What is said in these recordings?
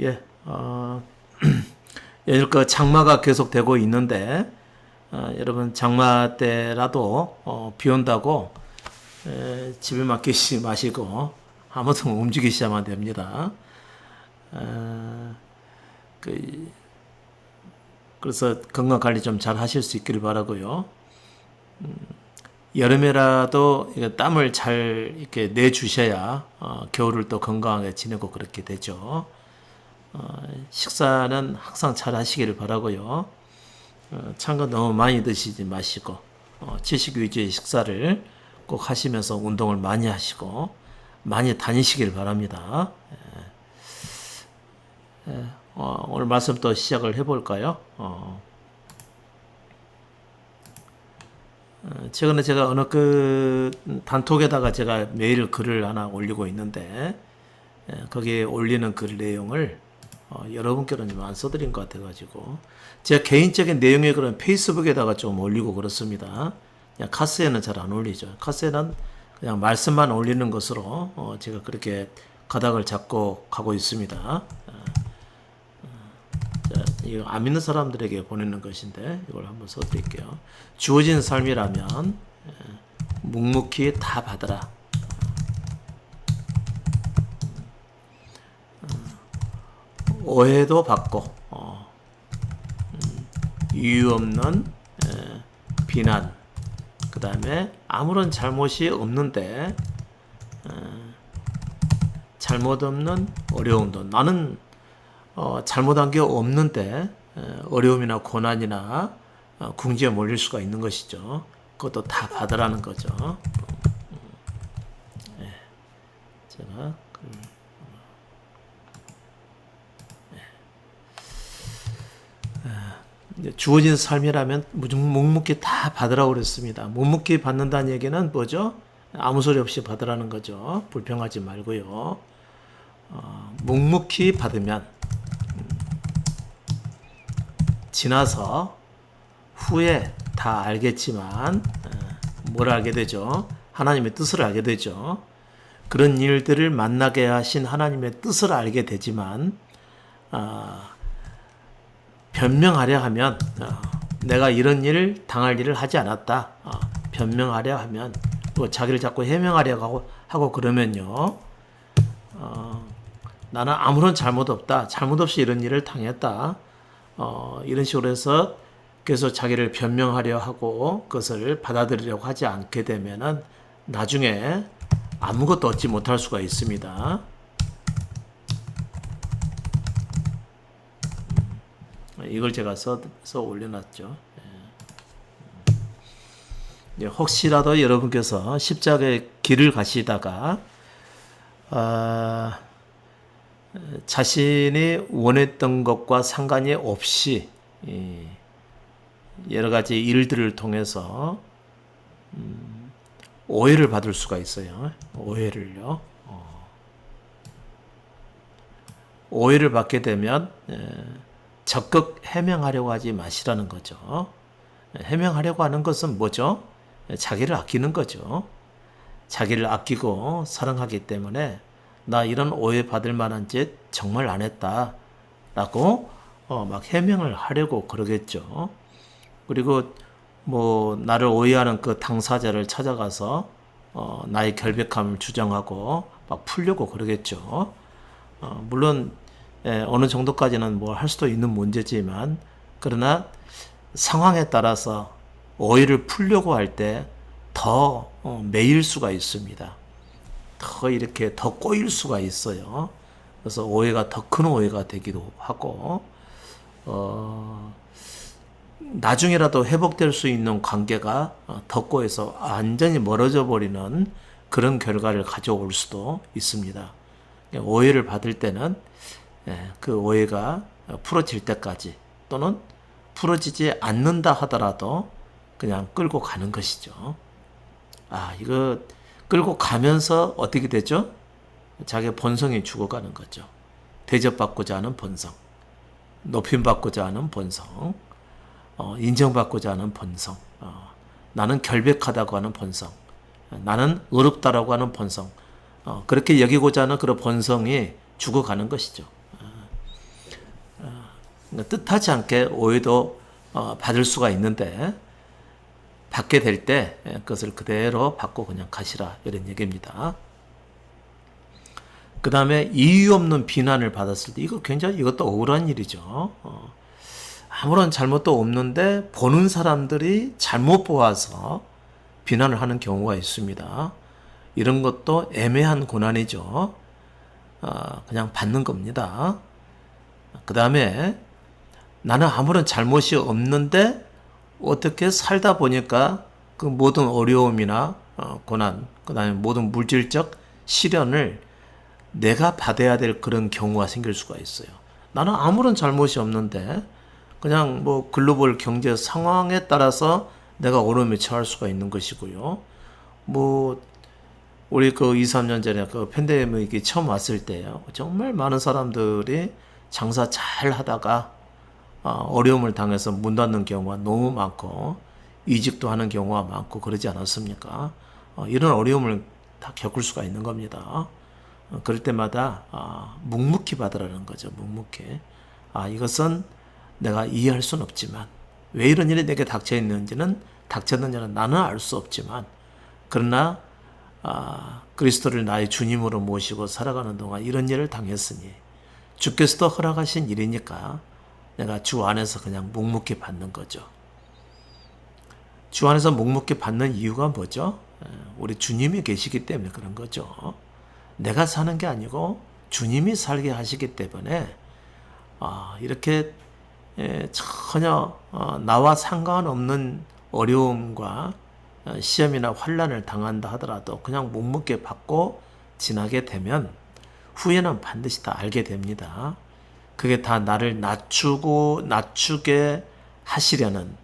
예, 그 장마가 계속되고 있는데, 여러분 장마 때라도 비 온다고 집에 막 계시지 마시고 아무튼 움직이셔야만 됩니다. 그, 그래서 건강 관리 좀 잘 하실 수 있기를 바라고요. 여름에라도 땀을 잘 이렇게 내주셔야 겨울을 또 건강하게 지내고 그렇게 되죠. 식사는 항상 잘 하시기를 바라고요. 찬 거 너무 많이 드시지 마시고 지식 위주의 식사를 꼭 하시면서 운동을 많이 하시고 많이 다니시길 바랍니다. 오늘 말씀 또 시작을 해볼까요? 최근에 제가 어느 그 단톡에다가 제가 매일 글을 하나 올리고 있는데 거기에 올리는 글 내용을 여러분께는 좀 안 써드린 것 같아가지고 제가 개인적인 내용의 글은 페이스북에다가 좀 올리고 그렇습니다. 그냥 카스에는 잘 안 올리죠. 카스에는 그냥 말씀만 올리는 것으로 제가 그렇게 가닥을 잡고 가고 있습니다. 이거 안 믿는 사람들에게 보내는 것인데 이걸 한번 써드릴게요. 주어진 삶이라면 묵묵히 다 받으라. 오해도 받고 이유 없는 비난, 그 다음에 아무런 잘못이 없는데 잘못 없는 어려움도, 나는 잘못한 게 없는데 어려움이나 고난이나 궁지에 몰릴 수가 있는 것이죠. 그것도 다 받으라는 거죠. 제가 주어진 삶이라면 묵묵히 다 받으라고 그랬습니다. 묵묵히 받는다는 얘기는 뭐죠? 아무 소리 없이 받으라는 거죠. 불평하지 말고요. 묵묵히 받으면 지나서 후에 다 알겠지만 뭘 알게 되죠? 하나님의 뜻을 알게 되죠. 그런 일들을 만나게 하신 하나님의 뜻을 알게 되지만 변명하려 하면 내가 이런 일을 당할 일을 하지 않았다. 변명하려 하면 또 자기를 자꾸 해명하려고 하고 그러면요. 나는 아무런 잘못 없다. 잘못 없이 이런 일을 당했다. 이런 식으로 해서 계속 자기를 변명하려 하고 그것을 받아들이려고 하지 않게 되면은 나중에 아무것도 얻지 못할 수가 있습니다. 이걸 제가 써 올려놨죠. 혹시라도 여러분께서 십자가의 길을 가시다가 자신이 원했던 것과 상관이 없이 여러 가지 일들을 통해서 오해를 받을 수가 있어요. 오해를요. 오해를 받게 되면 적극 해명하려고 하지 마시라는 거죠. 해명하려고 하는 것은 뭐죠? 자기를 아끼는 거죠. 자기를 아끼고 사랑하기 때문에 나 이런 오해 받을 만한 짓 정말 안 했다 라고 막 해명을 하려고 그러겠죠. 그리고 뭐 나를 오해하는 그 당사자를 찾아가서 나의 결백함을 주장하고 막 풀려고 그러겠죠. 물론 어느 정도까지는 뭐 할 수도 있는 문제지만 그러나 상황에 따라서 오해를 풀려고 할 때 더 매일 수가 있습니다. 더 이렇게 더 꼬일 수가 있어요. 그래서 오해가 더 큰 오해가 되기도 하고 나중에라도 회복될 수 있는 관계가 더 꼬여서 완전히 멀어져 버리는 그런 결과를 가져올 수도 있습니다. 오해를 받을 때는 그 오해가 풀어질 때까지 또는 풀어지지 않는다 하더라도 그냥 끌고 가는 것이죠. 이거 끌고 가면서 어떻게 되죠? 자기의 본성이 죽어가는 거죠. 대접받고자 하는 본성, 높임받고자 하는 본성, 인정받고자 하는 본성, 나는 결백하다고 하는 본성, 나는 어렵다라고 하는 본성, 그렇게 여기고자 하는 그런 본성이 죽어가는 것이죠. 뜻하지 않게 오해도 받을 수가 있는데 받게 될 때 그것을 그대로 받고 그냥 가시라 이런 얘기입니다. 그 다음에 이유 없는 비난을 받았을 때 이것도 억울한 일이죠. 아무런 잘못도 없는데 보는 사람들이 잘못 보아서 비난을 하는 경우가 있습니다. 이런 것도 애매한 고난이죠. 그냥 받는 겁니다. 그 다음에 나는 아무런 잘못이 없는데 어떻게 살다 보니까 그 모든 어려움이나 고난, 그 다음에 모든 물질적 시련을 내가 받아야 될 그런 경우가 생길 수가 있어요. 나는 아무런 잘못이 없는데 그냥 뭐 글로벌 경제 상황에 따라서 내가 어려움에 처할 수가 있는 것이고요. 뭐 우리 그 2, 3년 전에 그 팬데믹이 처음 왔을 때요. 정말 많은 사람들이 장사 잘 하다가 어려움을 당해서 문 닫는 경우가 너무 많고 이직도 하는 경우가 많고 그러지 않았습니까? 이런 어려움을 다 겪을 수가 있는 겁니다. 그럴 때마다 묵묵히 받으라는 거죠. 묵묵히. 이것은 내가 이해할 수는 없지만 왜 이런 일이 내게 닥쳤는지는 나는 알 수 없지만 그러나 그리스도를 나의 주님으로 모시고 살아가는 동안 이런 일을 당했으니 주께서도 허락하신 일이니까 내가 주 안에서 그냥 묵묵히 받는 거죠. 주 안에서 묵묵히 받는 이유가 뭐죠? 우리 주님이 계시기 때문에 그런 거죠. 내가 사는 게 아니고 주님이 살게 하시기 때문에 이렇게 전혀 나와 상관없는 어려움과 시험이나 환난을 당한다 하더라도 그냥 묵묵히 받고 지나게 되면 후에는 반드시 다 알게 됩니다. 그게 다 나를 낮추게 하시려는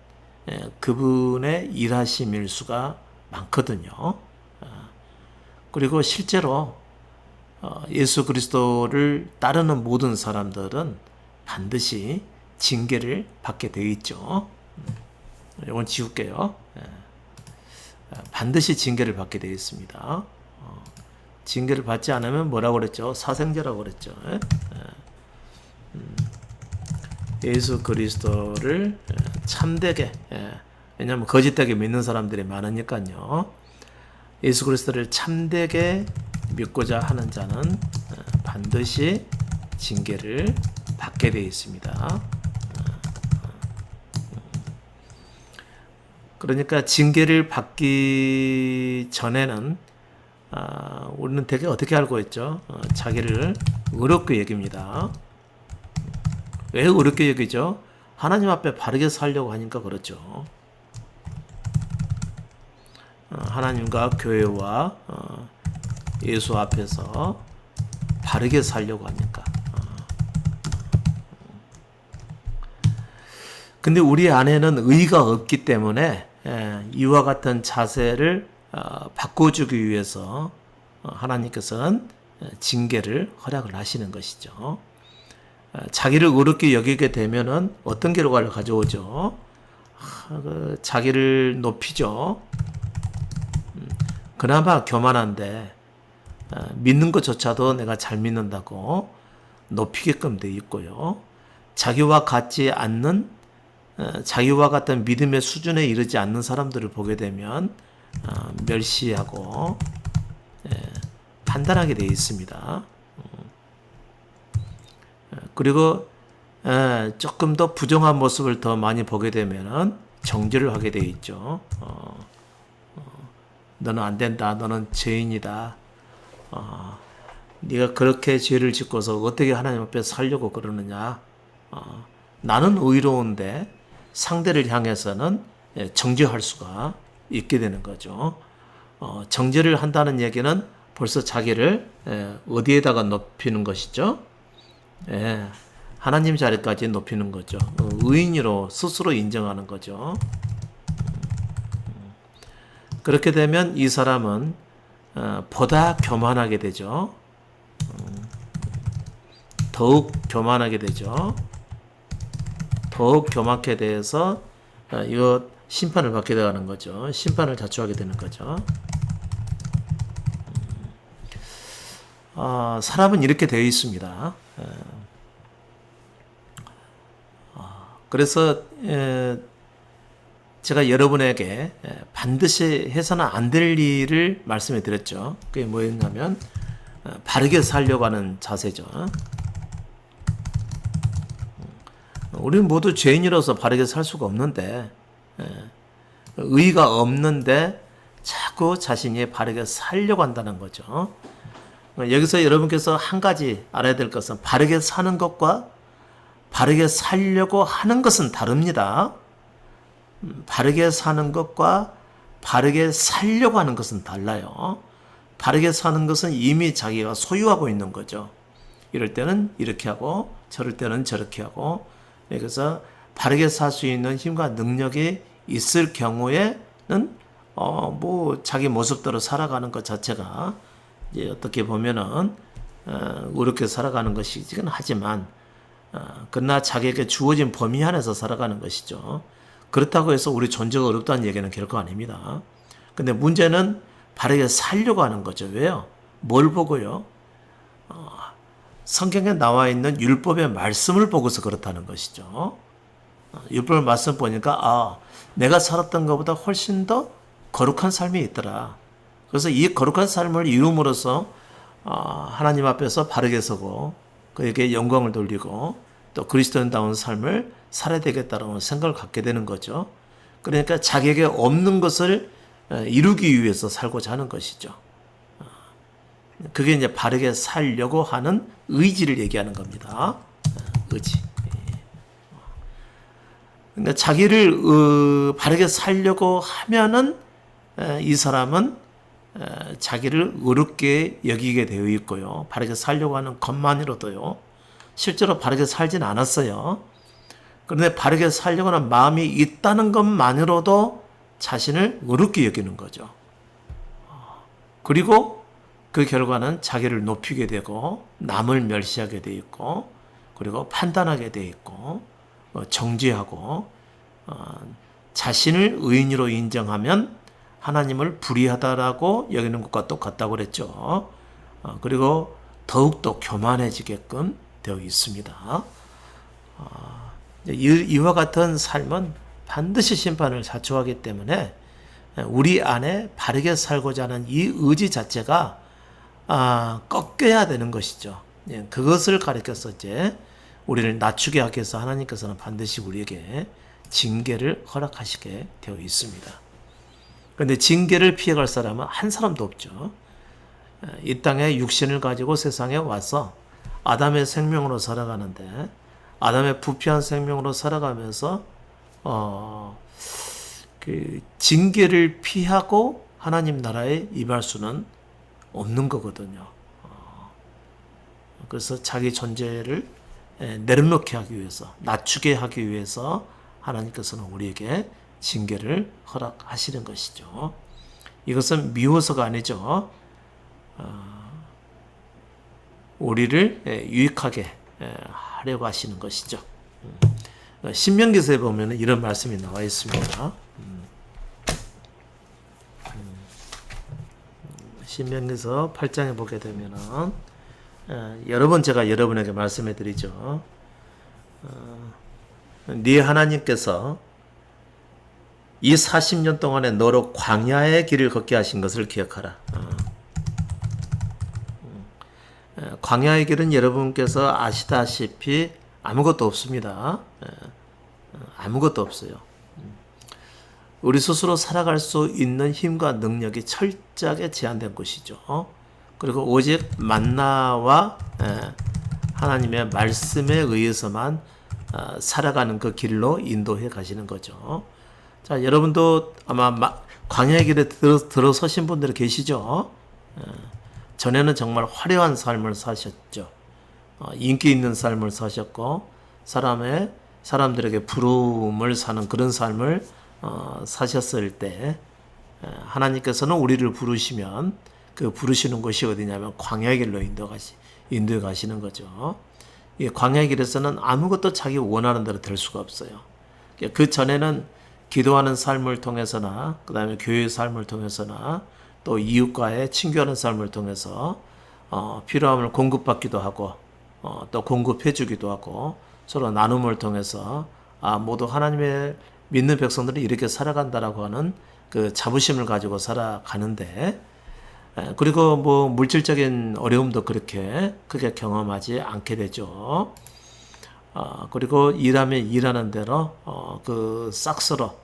그분의 일하심일 수가 많거든요. 그리고 실제로 예수 그리스도를 따르는 모든 사람들은 반드시 징계를 받게 되어 있죠. 이건 지울게요. 반드시 징계를 받게 되어 있습니다. 징계를 받지 않으면 뭐라고 그랬죠? 사생자라고 그랬죠. 예수 그리스도를 참되게, 왜냐하면 거짓되게 믿는 사람들이 많으니까요. 예수 그리스도를 참되게 믿고자 하는 자는 반드시 징계를 받게 되어 있습니다. 그러니까 징계를 받기 전에는 우리는 되게 어떻게 알고 있죠? 자기를 어렵게 여깁니다. 왜 어렵게 여기죠? 하나님 앞에 바르게 살려고 하니까 그렇죠. 하나님과 교회와 예수 앞에서 바르게 살려고 하니까. 근데 우리 안에는 의가 없기 때문에 이와 같은 자세를 바꿔주기 위해서 하나님께서는 징계를 허락을 하시는 것이죠. 자기를 어렵게 여기게 되면은 어떤 결과를 가져오죠? 자기를 높이죠. 그나마 교만한데 믿는 것조차도 내가 잘 믿는다고 높이게끔 돼 있고요. 자기와 같지 않는 자기와 같은 믿음의 수준에 이르지 않는 사람들을 보게 되면 멸시하고 판단하게 되어 있습니다. 그리고 조금 더 부정한 모습을 더 많이 보게 되면 정죄를 하게 되어 있죠. 너는 안 된다. 너는 죄인이다. 네가 그렇게 죄를 짓고서 어떻게 하나님 앞에 살려고 그러느냐. 나는 의로운데 상대를 향해서는 정죄할 수가 있게 되는 거죠. 정죄를 한다는 얘기는 벌써 자기를 어디에다가 높이는 것이죠? 하나님 자리까지 높이는 거죠. 의인으로 스스로 인정하는 거죠. 그렇게 되면 이 사람은 보다 교만하게 되죠. 더욱 교만하게 되죠. 더욱 교만하게 돼서 이거 심판을 받게 되는 거죠. 심판을 자초하게 되는 거죠. 사람은 이렇게 되어 있습니다. 그래서 제가 여러분에게 반드시 해서는 안 될 일을 말씀해 드렸죠. 그게 뭐였냐면 바르게 살려고 하는 자세죠. 우리는 모두 죄인이라서 바르게 살 수가 없는데, 의의가 없는데 자꾸 자신이 바르게 살려고 한다는 거죠. 여기서 여러분께서 한 가지 알아야 될 것은 바르게 사는 것과 바르게 살려고 하는 것은 다릅니다. 바르게 사는 것과 바르게 살려고 하는 것은 달라요. 바르게 사는 것은 이미 자기가 소유하고 있는 거죠. 이럴 때는 이렇게 하고 저럴 때는 저렇게 하고, 그래서 바르게 살 수 있는 힘과 능력이 있을 경우에는 뭐 자기 모습대로 살아가는 것 자체가 이제 어떻게 보면은 어렵게 살아가는 것이긴 하지만, 그러나 자기에게 주어진 범위 안에서 살아가는 것이죠. 그렇다고 해서 우리 존재가 어렵다는 얘기는 결코 아닙니다. 근데 문제는 바르게 살려고 하는 거죠. 왜요? 뭘 보고요? 성경에 나와 있는 율법의 말씀을 보고서 그렇다는 것이죠. 율법의 말씀 보니까 내가 살았던 것보다 훨씬 더 거룩한 삶이 있더라. 그래서 이 거룩한 삶을 이룸으로써 하나님 앞에서 바르게 서고 그에게 영광을 돌리고 또 그리스도인다운 삶을 살아야 되겠다는 생각을 갖게 되는 거죠. 그러니까 자기에게 없는 것을 이루기 위해서 살고자 하는 것이죠. 그게 이제 바르게 살려고 하는 의지를 얘기하는 겁니다. 의지. 그러니까 자기를 바르게 살려고 하면은 이 사람은 자기를 어렵게 여기게 되어 있고요. 바르게 살려고 하는 것만으로도요. 실제로 바르게 살진 않았어요. 그런데 바르게 살려고 하는 마음이 있다는 것만으로도 자신을 어렵게 여기는 거죠. 그리고 그 결과는 자기를 높이게 되고 남을 멸시하게 되어 있고 그리고 판단하게 되어 있고 정죄하고 자신을 의인으로 인정하면 하나님을 불의하다라고 여기는 것과 똑같다고 그랬죠. 그리고 더욱더 교만해지게끔 되어 있습니다. 이와 같은 삶은 반드시 심판을 자초하기 때문에 우리 안에 바르게 살고자 하는 이 의지 자체가 꺾여야 되는 것이죠. 그것을 가리켜서 이제 우리를 낮추게 하기 위해서 하나님께서는 반드시 우리에게 징계를 허락하시게 되어 있습니다. 그런데 징계를 피해갈 사람은 한 사람도 없죠. 이 땅에 육신을 가지고 세상에 와서 아담의 생명으로 살아가는데 아담의 부패한 생명으로 살아가면서 그 징계를 피하고 하나님 나라에 임할 수는 없는 거거든요. 그래서 자기 존재를 내려놓게 하기 위해서, 낮추게 하기 위해서 하나님께서는 우리에게 징계를 허락하시는 것이죠. 이것은 미워서가 아니죠. 우리를 유익하게 하려고 하시는 것이죠. 신명기서에 보면 이런 말씀이 나와 있습니다. 신명기서 8장에 보게 되면은 여러 번 제가 여러분에게 말씀해 드리죠. 네 하나님께서 이 40년 동안에 너로 광야의 길을 걷게 하신 것을 기억하라. 광야의 길은 여러분께서 아시다시피 아무것도 없습니다. 아무것도 없어요. 우리 스스로 살아갈 수 있는 힘과 능력이 철저하게 제한된 곳이죠. 그리고 오직 만나와 하나님의 말씀에 의해서만 살아가는 그 길로 인도해 가시는 거죠. 자, 여러분도 아마 광야의 길에 들어서신 분들이 계시죠? 전에는 정말 화려한 삶을 사셨죠. 인기 있는 삶을 사셨고 사람들에게 부름을 사는 그런 삶을 사셨을 때 하나님께서는 우리를 부르시면 그 부르시는 곳이 어디냐면 광야의 길로 인도해 가시는 거죠. 이 광야의 길에서는 아무것도 자기 원하는 대로 될 수가 없어요. 그 전에는 기도하는 삶을 통해서나 그 다음에 교회의 삶을 통해서나 또 이웃과의 친교하는 삶을 통해서 필요함을 공급받기도 하고 또 공급해 주기도 하고 서로 나눔을 통해서 모두 하나님의 믿는 백성들이 이렇게 살아간다라고 하는 그 자부심을 가지고 살아가는데, 그리고 뭐 물질적인 어려움도 그렇게 크게 경험하지 않게 되죠. 그리고 일하면 일하는 대로 그 싹스러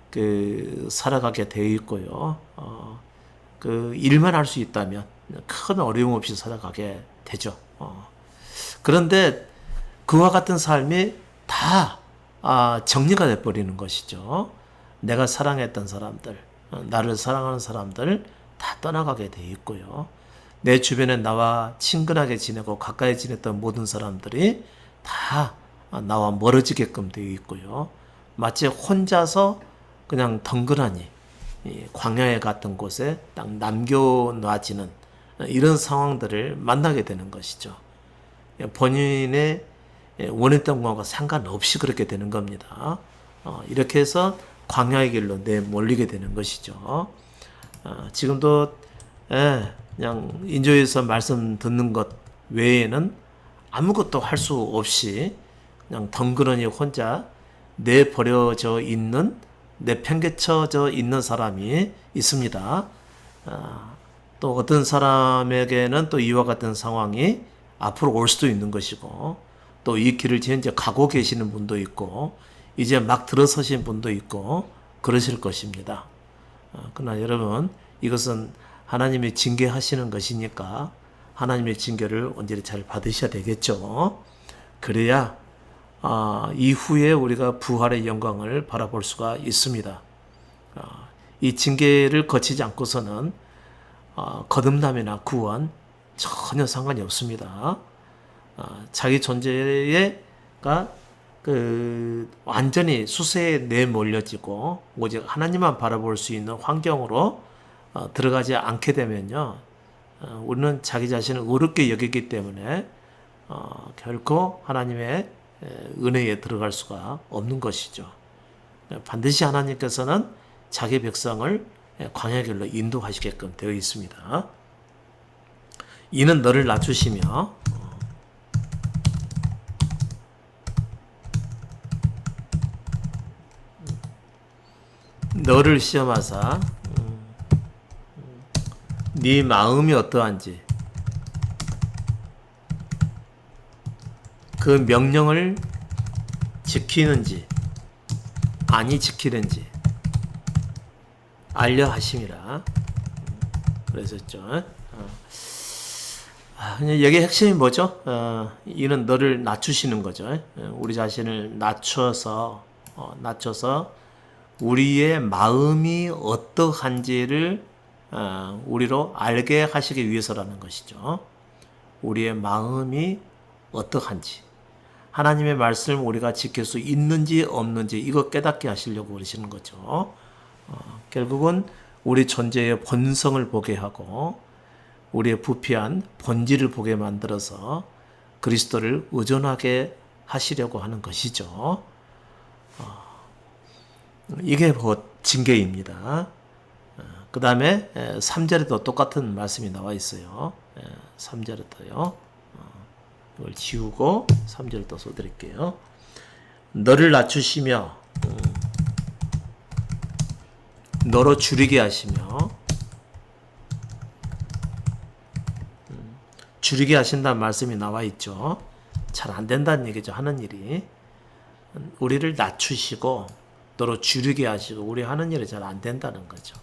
그 살아가게 되어 있고요. 그 일만 할 수 있다면 큰 어려움 없이 살아가게 되죠. 그런데 그와 같은 삶이 다 정리가 돼버리는 것이죠. 내가 사랑했던 사람들, 나를 사랑하는 사람들 다 떠나가게 돼 있고요. 내 주변에 나와 친근하게 지내고 가까이 지냈던 모든 사람들이 다 나와 멀어지게끔 되어 있고요. 마치 혼자서 그냥 덩그러니 광야에 같은 곳에 딱 남겨놔지는 이런 상황들을 만나게 되는 것이죠. 본인의 원했던 것과 상관없이 그렇게 되는 겁니다. 이렇게 해서 광야의 길로 내몰리게 되는 것이죠. 지금도 그냥 인조에서 말씀 듣는 것 외에는 아무것도 할 수 없이 그냥 덩그러니 혼자 내버려져 있는, 내팽개쳐져 있는 사람이 있습니다. 또 어떤 사람에게는 또 이와 같은 상황이 앞으로 올 수도 있는 것이고, 또 이 길을 현재 가고 계시는 분도 있고, 이제 막 들어서신 분도 있고 그러실 것입니다. 그러나 여러분, 이것은 하나님이 징계하시는 것이니까 하나님의 징계를 언제나 잘 받으셔야 되겠죠. 그래야 이후에 우리가 부활의 영광을 바라볼 수가 있습니다. 이 징계를 거치지 않고서는 거듭남이나 구원 전혀 상관이 없습니다. 자기 존재가 완전히 수세에 내몰려지고 오직 하나님만 바라볼 수 있는 환경으로 들어가지 않게 되면요, 우리는 자기 자신을 어렵게 여기기 때문에 결코 하나님의 은혜에 들어갈 수가 없는 것이죠. 반드시 하나님께서는 자기 백성을 광야 길로 인도하시게끔 되어 있습니다. 이는 너를 낮추시며 너를 시험하사 네 마음이 어떠한지 그 명령을 지키는지 아니 지키는지 알려 하심이라 그랬었죠. 여기 핵심이 뭐죠? 이는 너를 낮추시는 거죠. 우리 자신을 낮춰서 우리의 마음이 어떠한지를 우리로 알게 하시기 위해서라는 것이죠. 우리의 마음이 어떠한지, 하나님의 말씀을 우리가 지킬 수 있는지 없는지 이거 깨닫게 하시려고 그러시는 거죠. 결국은 우리 존재의 본성을 보게 하고 우리의 부패한 본질을 보게 만들어서 그리스도를 의존하게 하시려고 하는 것이죠. 이게 징계입니다. 그 다음에 3절에도 똑같은 말씀이 나와 있어요. 3절에도요. 이걸 지우고 3절을 또 써드릴게요. 너를 낮추시며 너로 줄이게 하시며, 줄이게 하신다는 말씀이 나와 있죠. 잘 안 된다는 얘기죠. 하는 일이. 우리를 낮추시고 너로 줄이게 하시고 우리 하는 일이 잘 안 된다는 거죠.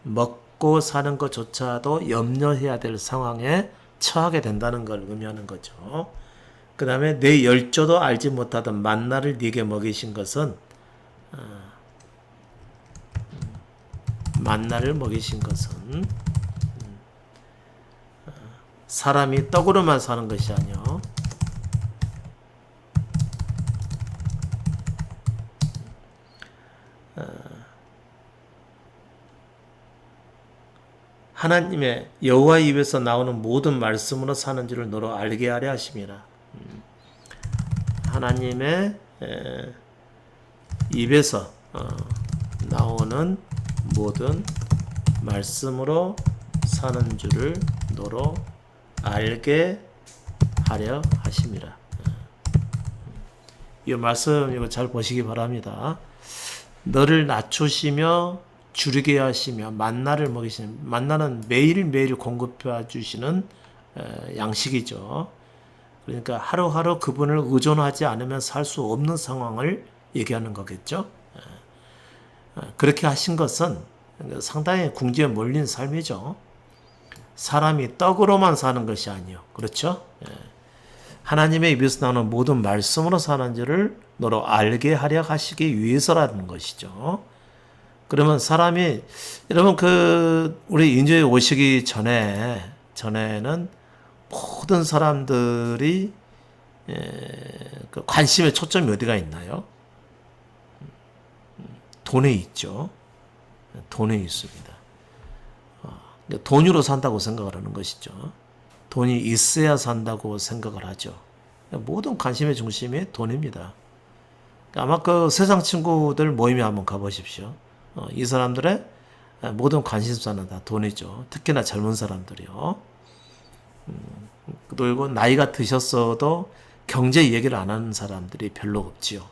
먹고 사는 것조차도 염려해야 될 상황에 처하게 된다는 걸 의미하는 거죠. 그 다음에 내 열조도 알지 못하던 만나를 네게 먹이신 것은 만나를 먹이신 것은 사람이 떡으로만 사는 것이 아니요 하나님의 여호와의 입에서 나오는 모든 말씀으로 사는 줄을 너로 알게 하려 하심이라. 하나님의 입에서 나오는 모든 말씀으로 사는 줄을 너로 알게 하려 하심이라. 이 말씀 이거 잘 보시기 바랍니다. 너를 낮추시며 주르게 하시며 만나를 먹이시는, 만나는 매일매일 공급해 주시는 양식이죠. 그러니까 하루하루 그분을 의존하지 않으면 살 수 없는 상황을 얘기하는 거겠죠. 그렇게 하신 것은 상당히 궁지에 몰린 삶이죠. 사람이 떡으로만 사는 것이 아니요. 그렇죠? 하나님의 입에서 나오는 모든 말씀으로 사는지를 너로 알게 하려 하시기 위해서라는 것이죠. 그러면 사람이, 여러분, 우리 인주에 오시기 전에는 모든 사람들이, 그 관심의 초점이 어디가 있나요? 돈에 있죠. 돈에 있습니다. 돈으로 산다고 생각을 하는 것이죠. 돈이 있어야 산다고 생각을 하죠. 모든 관심의 중심이 돈입니다. 아마 그 세상 친구들 모임에 한번 가보십시오. 이 사람들의 모든 관심사는 다 돈이죠. 특히나 젊은 사람들이요. 그리고 나이가 드셨어도 경제 얘기를 안 하는 사람들이 별로 없지요.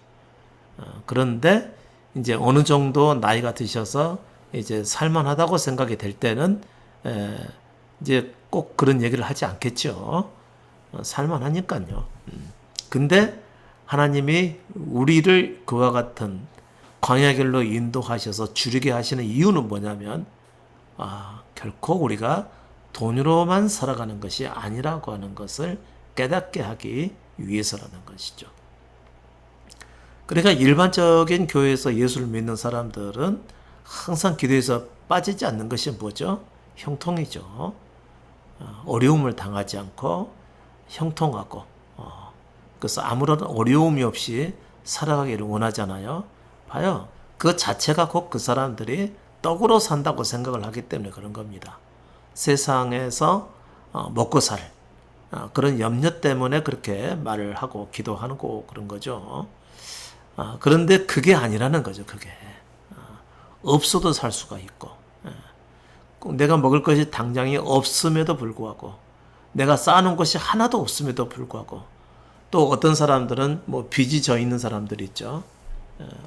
그런데 이제 어느 정도 나이가 드셔서 이제 살만하다고 생각이 될 때는 이제 꼭 그런 얘기를 하지 않겠죠. 살만하니까요. 근데 하나님이 우리를 그와 같은 광야 길로 인도하셔서 주르게 하시는 이유는 뭐냐면, 결코 우리가 돈으로만 살아가는 것이 아니라고 하는 것을 깨닫게 하기 위해서라는 것이죠. 그러니까 일반적인 교회에서 예수를 믿는 사람들은 항상 기도에서 빠지지 않는 것이 뭐죠? 형통이죠. 어려움을 당하지 않고 형통하고, 그래서 아무런 어려움이 없이 살아가기를 원하잖아요. 봐요. 그 자체가 곧 그 사람들이 떡으로 산다고 생각을 하기 때문에 그런 겁니다. 세상에서 먹고 살 그런 염려 때문에 그렇게 말을 하고 기도하고 그런 거죠. 그런데 그게 아니라는 거죠. 그게 없어도 살 수가 있고, 내가 먹을 것이 당장이 없음에도 불구하고, 내가 쌓아놓은 것이 하나도 없음에도 불구하고, 또 어떤 사람들은 뭐 빚이 져 있는 사람들이 있죠.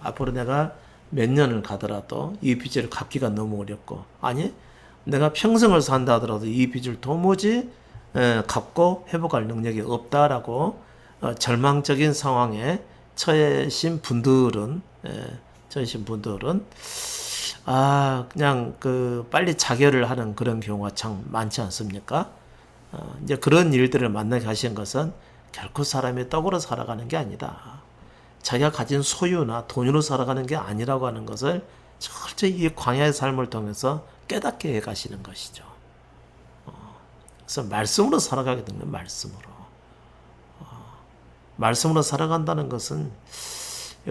앞으로 내가 몇 년을 가더라도 이 빚을 갚기가 너무 어렵고, 아니 내가 평생을 산다 하더라도 이 빚을 도무지 갚고 회복할 능력이 없다라고 절망적인 상황에 처해신 분들은 그냥 빨리 자결을 하는 그런 경우가 참 많지 않습니까? 이제 그런 일들을 만나게 하신 것은 결코 사람이 떡으로 살아가는 게 아니다. 자기가 가진 소유나 돈으로 살아가는 게 아니라고 하는 것을 철저히 이 광야의 삶을 통해서 깨닫게 해 가시는 것이죠. 그래서 말씀으로 살아가게 되는 말씀으로. 말씀으로 살아간다는 것은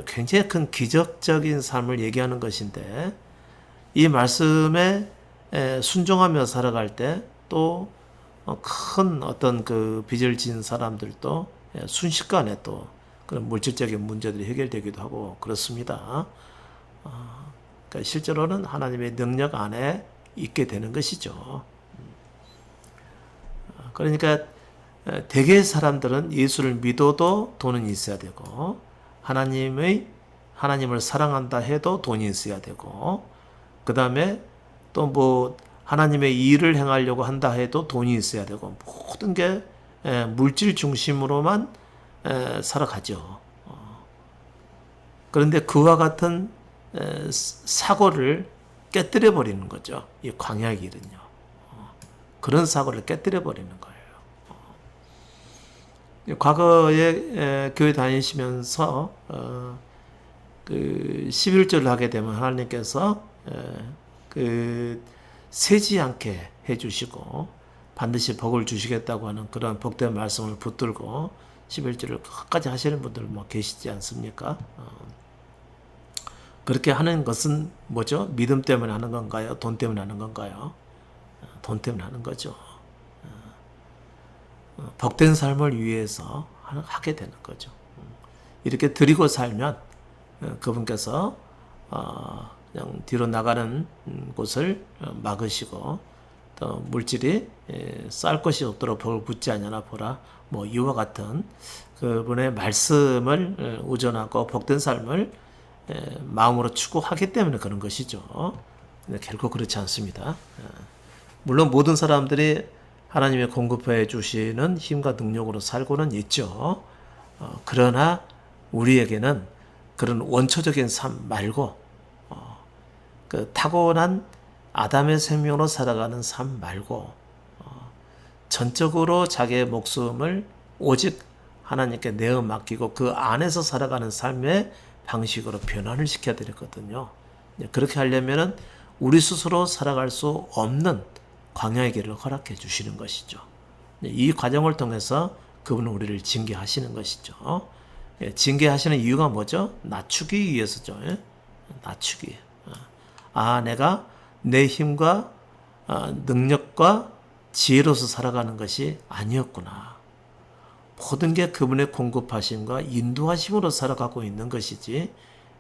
굉장히 큰 기적적인 삶을 얘기하는 것인데, 이 말씀에 순종하며 살아갈 때 또 큰 어떤 그 빚을 지은 사람들도 순식간에 또 그런 물질적인 문제들이 해결되기도 하고 그렇습니다. 그러니까 실제로는 하나님의 능력 안에 있게 되는 것이죠. 그러니까 대개의 사람들은 예수를 믿어도 돈은 있어야 되고, 하나님을 사랑한다 해도 돈이 있어야 되고, 그 다음에 또 뭐 하나님의 일을 행하려고 한다 해도 돈이 있어야 되고, 모든 게 물질 중심으로만 살아가죠. 그런데 그와 같은 사고를 깨뜨려 버리는 거죠. 이 광야의 길은요. 그런 사고를 깨뜨려 버리는 거예요. 과거에 교회 다니시면서 그 11조를 하게 되면 하나님께서 세지 않게 해주시고 반드시 복을 주시겠다고 하는 그런 복된 말씀을 붙들고 11조를 끝까지 하시는 분들 뭐 계시지 않습니까? 그렇게 하는 것은 뭐죠? 믿음 때문에 하는 건가요? 돈 때문에 하는 건가요? 돈 때문에 하는 거죠. 복된 삶을 위해서 하게 되는 거죠. 이렇게 드리고 살면 그분께서 그냥 뒤로 나가는 곳을 막으시고, 또 물질이 쌀 것이 없도록 벌 붙지 않냐나 보라. 뭐 이와 같은 그분의 말씀을 의존하고 복된 삶을 마음으로 추구하기 때문에 그런 것이죠. 근데 결코 그렇지 않습니다. 물론 모든 사람들이 하나님의 공급해 주시는 힘과 능력으로 살고는 있죠. 그러나 우리에게는 그런 원초적인 삶 말고 그 타고난 아담의 생명으로 살아가는 삶 말고 전적으로 자기의 목숨을 오직 하나님께 내어 맡기고 그 안에서 살아가는 삶의 방식으로 변화를 시켜야 되거든요. 그렇게 하려면은 우리 스스로 살아갈 수 없는 광야의 길을 허락해 주시는 것이죠. 이 과정을 통해서 그분은 우리를 징계하시는 것이죠. 징계하시는 이유가 뭐죠? 낮추기 위해서죠. 낮추기. 내가 내 힘과 능력과 지혜로서 살아가는 것이 아니었구나. 모든 게 그분의 공급하심과 인도하심으로 살아가고 있는 것이지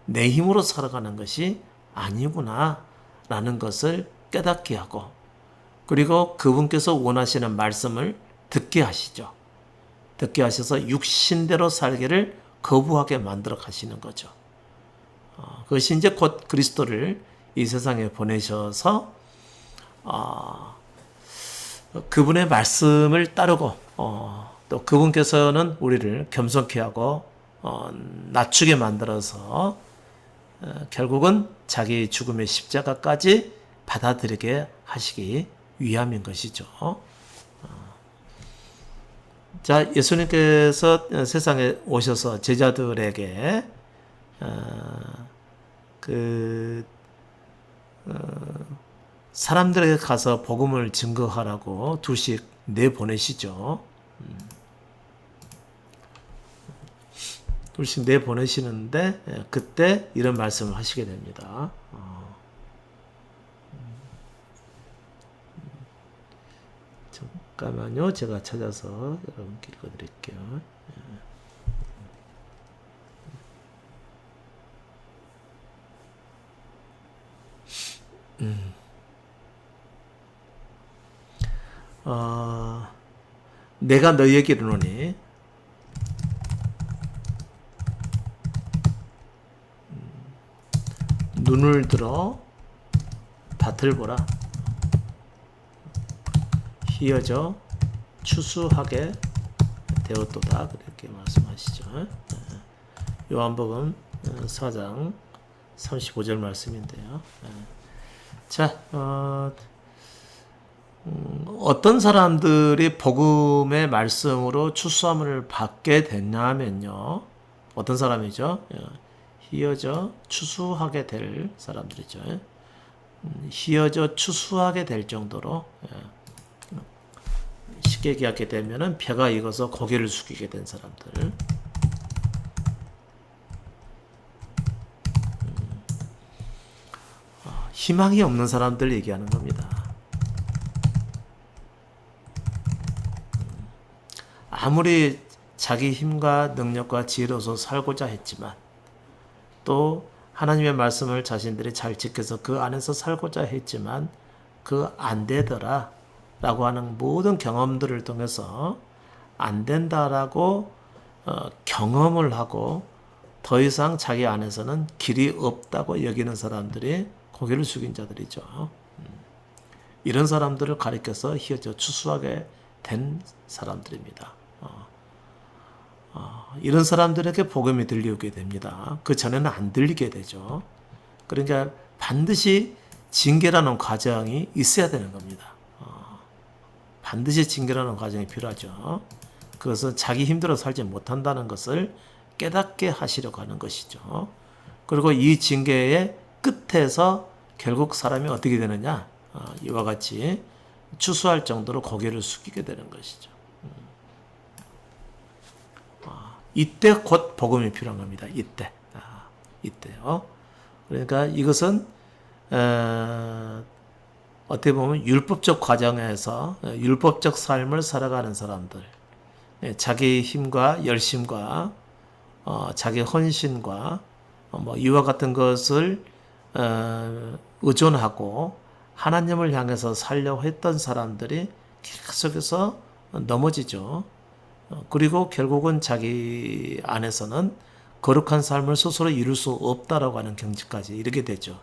내 힘으로 살아가는 것이 아니구나 라는 것을 깨닫게 하고 그리고 그분께서 원하시는 말씀을 듣게 하시죠. 듣게 하셔서 육신대로 살기를 거부하게 만들어 가시는 거죠. 그것이 이제 곧 그리스도를 이 세상에 보내셔서 그분의 말씀을 따르고 또 그분께서는 우리를 겸손케 하고 낮추게 만들어서 결국은 자기 죽음의 십자가까지 받아들이게 하시기 위함인 것이죠. 자, 예수님께서 세상에 오셔서 제자들에게 사람들에게 가서 복음을 증거하라고 둘씩 내보내시죠. 둘씩 내보내시는데 그때 이런 말씀을 하시게 됩니다. 잠깐만요. 제가 찾아서 여러분께 읽어드릴게요. 내가 너희에게 이르노니 눈을 들어 밭을 보라. 희어져 추수하게 되었도다. 그렇게 말씀하시죠. 요한복음 4장 35절 말씀인데요. 자, 어떤 사람들이 복음의 말씀으로 추수함을 받게 됐냐면요. 어떤 사람이죠? 희어져 추수하게 될 사람들이죠. 희어져 추수하게 될 정도로 쉽게 얘기하게 되면은 벼가 익어서 고개를 숙이게 된 사람들. 희망이 없는 사람들 얘기하는 겁니다. 아무리 자기 힘과 능력과 지혜로서 살고자 했지만 또 하나님의 말씀을 자신들이 잘 지켜서 그 안에서 살고자 했지만 그 안 되더라 라고 하는 모든 경험들을 통해서 안 된다라고 경험을 하고 더 이상 자기 안에서는 길이 없다고 여기는 사람들이 고개를 숙인 자들이죠. 이런 사람들을 가리켜서 희어져 추수하게 된 사람들입니다. 이런 사람들에게 복음이 들리게 됩니다. 그 전에는 안 들리게 되죠. 그러니까 반드시 징계라는 과정이 있어야 되는 겁니다. 반드시 징계라는 과정이 필요하죠. 그것은 자기 힘들어 살지 못한다는 것을 깨닫게 하시려고 하는 것이죠. 그리고 이 징계의 끝에서 결국 사람이 어떻게 되느냐? 이와 같이 추수할 정도로 고개를 숙이게 되는 것이죠. 이때 곧 복음이 필요한 겁니다. 이때요. 그러니까 이것은 어떻게 보면 율법적 과정에서 율법적 삶을 살아가는 사람들, 자기 힘과 열심과 자기 헌신과 이와 같은 것을 의존하고 하나님을 향해서 살려고 했던 사람들이 계속해서 넘어지죠. 그리고 결국은 자기 안에서는 거룩한 삶을 스스로 이룰 수 없다라고 하는 경지까지 이르게 되죠.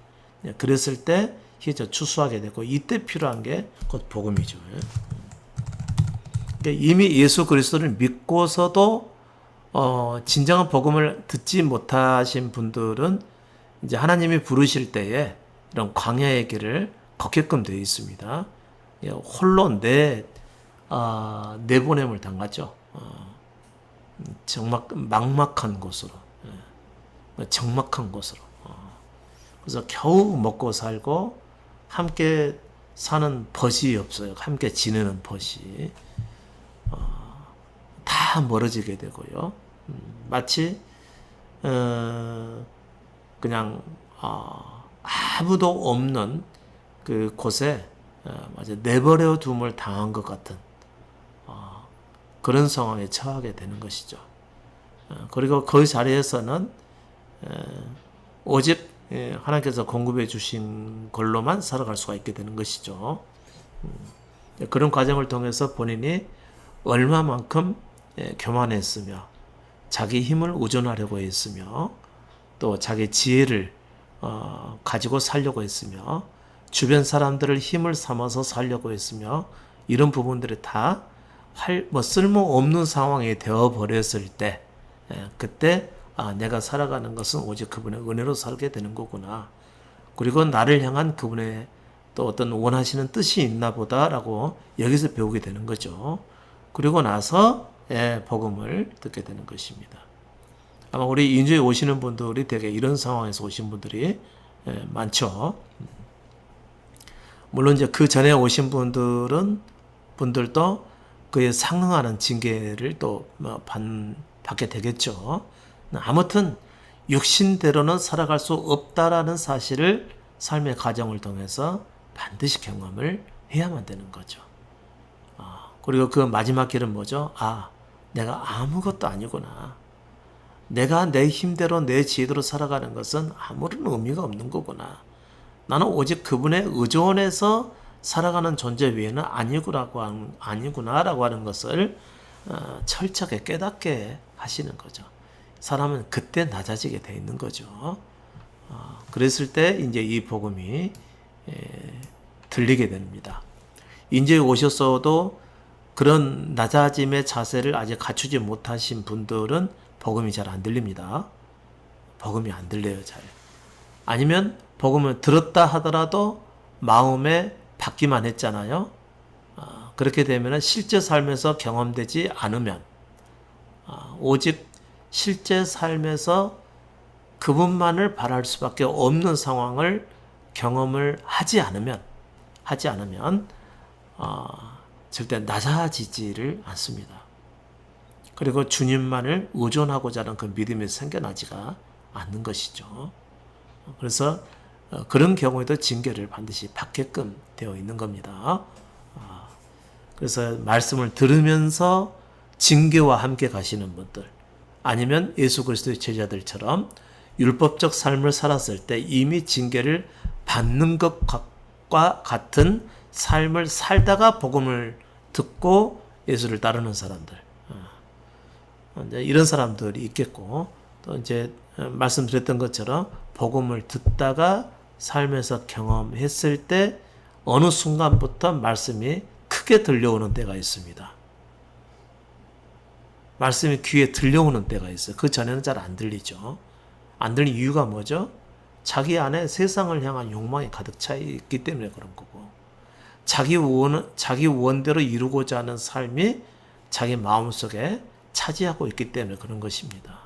그랬을 때 추수하게 되고, 이때 필요한 게 곧 복음이죠. 이미 예수 그리스도를 믿고서도 진정한 복음을 듣지 못하신 분들은 이제 하나님이 부르실 때에 이런 광야의 길을 걷게끔 되어 있습니다. 홀로 내보냄을 당하죠. 정말 막막한 곳으로, 적막한 곳으로. 그래서 겨우 먹고 살고 함께 사는 벗이 없어요. 함께 지내는 벗이 다 멀어지게 되고요. 마치 그냥 아무도 없는 그 곳에 내버려 둠을 당한 것 같은 그런 상황에 처하게 되는 것이죠. 그리고 그 자리에서는 오직 하나님께서 공급해 주신 걸로만 살아갈 수가 있게 되는 것이죠. 그런 과정을 통해서 본인이 얼마만큼 교만했으며 자기 힘을 의존하려고 했으며 또 자기 지혜를 가지고 살려고 했으며 주변 사람들을 힘을 삼아서 살려고 했으며 이런 부분들이 다 쓸모없는 상황이 되어버렸을 때 그때 내가 살아가는 것은 오직 그분의 은혜로 살게 되는 거구나. 그리고 나를 향한 그분의 또 어떤 원하시는 뜻이 있나 보다라고 여기서 배우게 되는 거죠. 그리고 나서 복음을 듣게 되는 것입니다. 아마 우리 인주에 오시는 분들이 되게 이런 상황에서 오신 분들이 많죠. 물론 이제 그 전에 오신 분들도 그에 상응하는 징계를 또 받게 되겠죠. 아무튼 육신대로는 살아갈 수 없다라는 사실을 삶의 과정을 통해서 반드시 경험을 해야만 되는 거죠. 그리고 그 마지막 길은 뭐죠? 내가 아무것도 아니구나. 내가 내 힘대로 내 지혜대로 살아가는 것은 아무런 의미가 없는 거구나. 나는 오직 그분에 의존해서 살아가는 존재 외에는 아니구나라고 하는 것을 철저하게 깨닫게 하시는 거죠. 사람은 그때 낮아지게 돼 있는 거죠. 그랬을 때 이제 이 복음이 들리게 됩니다. 인제에 오셨어도 그런 낮아짐의 자세를 아직 갖추지 못하신 분들은 복음이 잘 안 들립니다. 복음이 안 들려요, 잘. 아니면 복음을 들었다 하더라도 마음에 받기만 했잖아요. 그렇게 되면 실제 삶에서 경험되지 않으면 오직 실제 삶에서 그분만을 바랄 수밖에 없는 상황을 경험을 하지 않으면 절대 낮아지지를 않습니다. 그리고 주님만을 의존하고자 하는 그 믿음이 생겨나지가 않는 것이죠. 그래서 그런 경우에도 징계를 반드시 받게끔 되어 있는 겁니다. 그래서 말씀을 들으면서 징계와 함께 가시는 분들, 아니면 예수 그리스도의 제자들처럼 율법적 삶을 살았을 때 이미 징계를 받는 것과 같은 삶을 살다가 복음을 듣고 예수를 따르는 사람들, 이런 사람들이 있겠고, 또 이제 말씀드렸던 것처럼 복음을 듣다가 삶에서 경험했을 때 어느 순간부터 말씀이 크게 들려오는 때가 있습니다. 말씀이 귀에 들려오는 때가 있어요. 그 전에는 잘 안 들리죠. 안 들린 이유가 뭐죠? 자기 안에 세상을 향한 욕망이 가득 차 있기 때문에 그런 거고, 자기 원대로 이루고자 하는 삶이 자기 마음속에 차지하고 있기 때문에 그런 것입니다.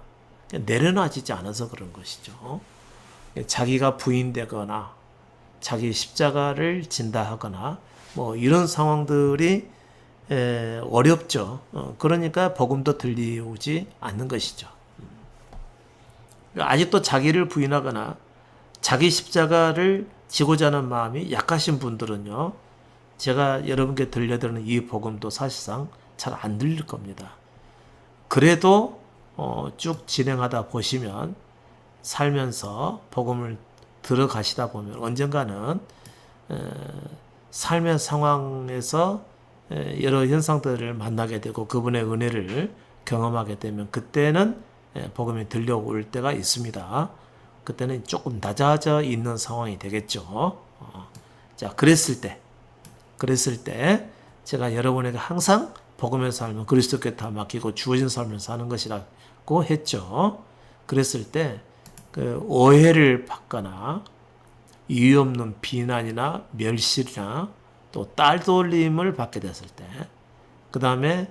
내려놔지지 않아서 그런 것이죠. 자기가 부인되거나 자기 십자가를 진다 하거나 뭐 이런 상황들이 어렵죠. 그러니까 복음도 들려오지 않는 것이죠. 아직도 자기를 부인하거나 자기 십자가를 지고자 하는 마음이 약하신 분들은요, 제가 여러분께 들려드리는 이 복음도 사실상 잘 안 들릴 겁니다. 그래도 쭉 진행하다 보시면, 살면서 복음을 들어가시다 보면 언젠가는 삶의 상황에서 여러 현상들을 만나게 되고 그분의 은혜를 경험하게 되면 그때는 복음이 들려올 때가 있습니다. 그때는 조금 낮아져 있는 상황이 되겠죠. 자, 그랬을 때 제가 여러분에게 항상 복음의 삶은 그리스도께 다 맡기고 주어진 삶을 사는 것이라고 했죠. 그랬을 때 그 오해를 받거나 이유 없는 비난이나 멸시나 또 딸돌림을 받게 됐을 때, 그 다음에